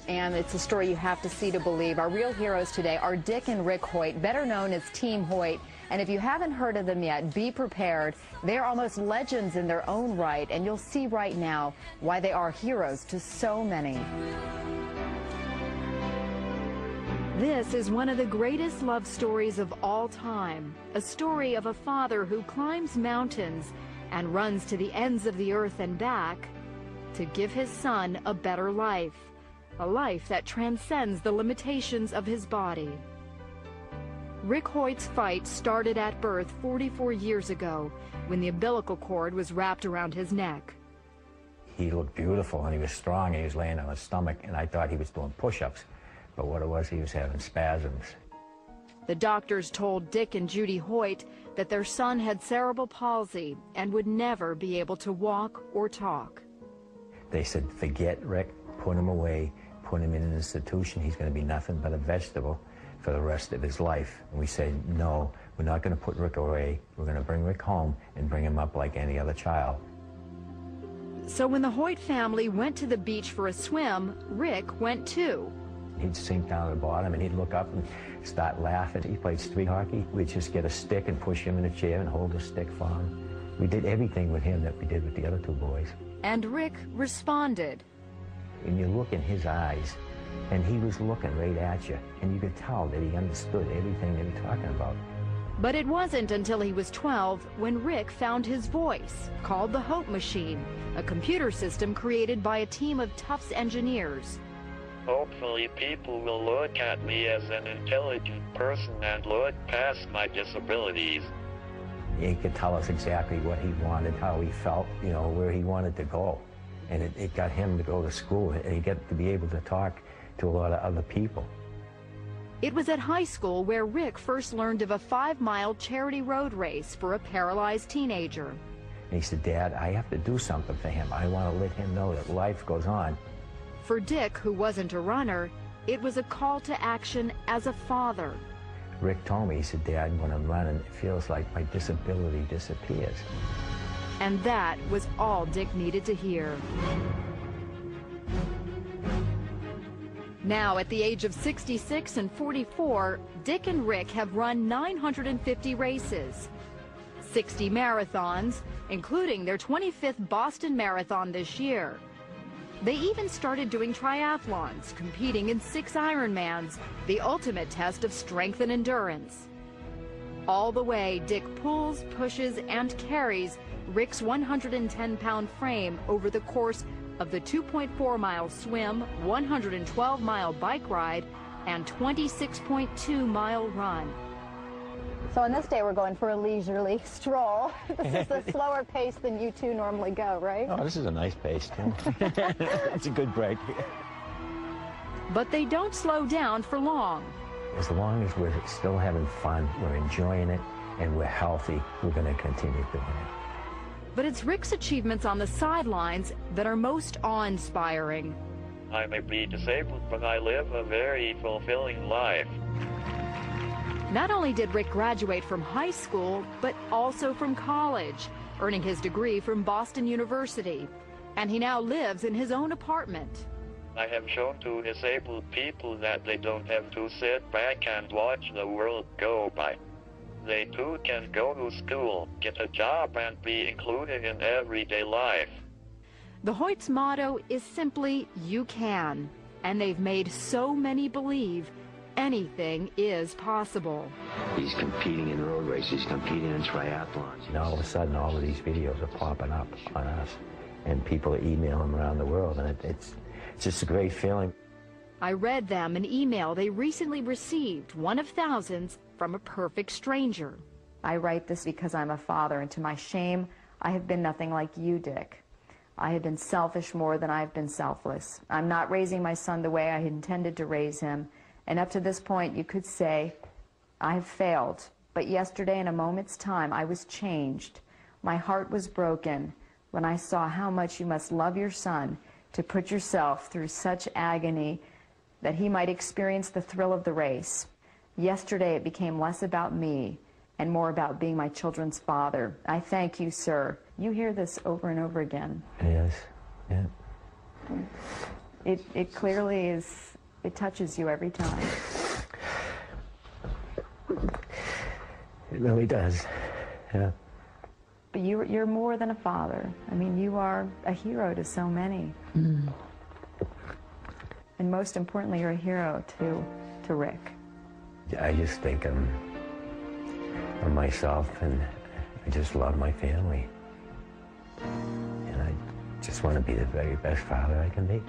and it's a story you have to see to believe. Our real heroes today are Dick and Rick Hoyt, better known as Team Hoyt. And if you haven't heard of them yet, be prepared. They're almost legends in their own right, and you'll see right now why they are heroes to so many. This is one of the greatest love stories of all time, a story of a father who climbs mountains and runs to the ends of the earth and back to give his son a better life, a life that transcends the limitations of his body. Rick Hoyt's fight started at birth 44 years ago when the umbilical cord was wrapped around his neck. He looked beautiful and he was strong and he was laying on his stomach, and I thought he was doing push-ups, but what it was, he was having spasms. The doctors told Dick and Judy Hoyt that their son had cerebral palsy and would never be able to walk or talk. They said, forget Rick, put him away, put him in an institution. He's going to be nothing but a vegetable for the rest of his life. And we said, no, we're not going to put Rick away. We're going to bring Rick home and bring him up like any other child. So when the Hoyt family went to the beach for a swim, Rick went too. He'd sink down to the bottom and he'd look up and start laughing. He played street hockey. We'd just get a stick and push him in a chair and hold the stick for him. We did everything with him that we did with the other two boys. And Rick responded. And you look in his eyes, and he was looking right at you, and you could tell that he understood everything they were talking about. But it wasn't until he was 12 when Rick found his voice, called the Hope Machine, a computer system created by a team of Tufts engineers. Hopefully people will look at me as an intelligent person and look past my disabilities. He could tell us exactly what he wanted, how he felt, you know, where he wanted to go. And it got him to go to school, and he got to be able to talk to a lot of other people. It was at high school where Rick first learned of a 5-mile charity road race for a paralyzed teenager. And he said, Dad, I have to do something for him. I want to let him know that life goes on. For Dick, who wasn't a runner, it was a call to action as a father. Rick told me, he said, Dad, when I'm running, it feels like my disability disappears. And that was all Dick needed to hear. Now, at the age of 66 and 44, Dick and Rick have run 950 races, 60 marathons, including their 25th Boston Marathon this year. They even started doing triathlons, competing in 6 Ironmans, the ultimate test of strength and endurance. All the way, Dick pulls, pushes, and carries Rick's 110-pound frame over the course of the 2.4-mile swim, 112-mile bike ride, and 26.2-mile run. So on this day, we're going for a leisurely stroll. This is a slower pace than you two normally go, right? Oh, this is a nice pace, too. It's a good break. But they don't slow down for long. As long as we're still having fun, we're enjoying it, and we're healthy, we're going to continue doing it. But it's Rick's achievements on the sidelines that are most awe-inspiring. I may be disabled, but I live a very fulfilling life. Not only did Rick graduate from high school, but also from college, earning his degree from Boston University. And he now lives in his own apartment. I have shown to disabled people that they don't have to sit back and watch the world go by. They too can go to school, get a job, and be included in everyday life. The Hoyt's motto is simply, you can. And they've made so many believe anything is possible. He's competing in road races, competing in triathlons. And all of a sudden, all of these videos are popping up on us, and people are emailing them around the world, and it's just a great feeling. I read them an email they recently received, one of thousands, from a perfect stranger. I write this because I'm a father, and to my shame, I have been nothing like you, Dick. I have been selfish more than I've been selfless. I'm not raising my son the way I intended to raise him, and up to this point, you could say, I have failed. But yesterday, in a moment's time, I was changed. My heart was broken when I saw how much you must love your son to put yourself through such agony that he might experience the thrill of the race. Yesterday, it became less about me and more about being my children's father. I thank you, sir. You hear this over and over again. Yes, yeah. it clearly is, it touches you every time. It really does, yeah. But you're more than a father. I mean, you are a hero to so many. Mm. And most importantly, you're a hero to Rick. I just think of myself, and I just love my family. And I just want to be the very best father I can be.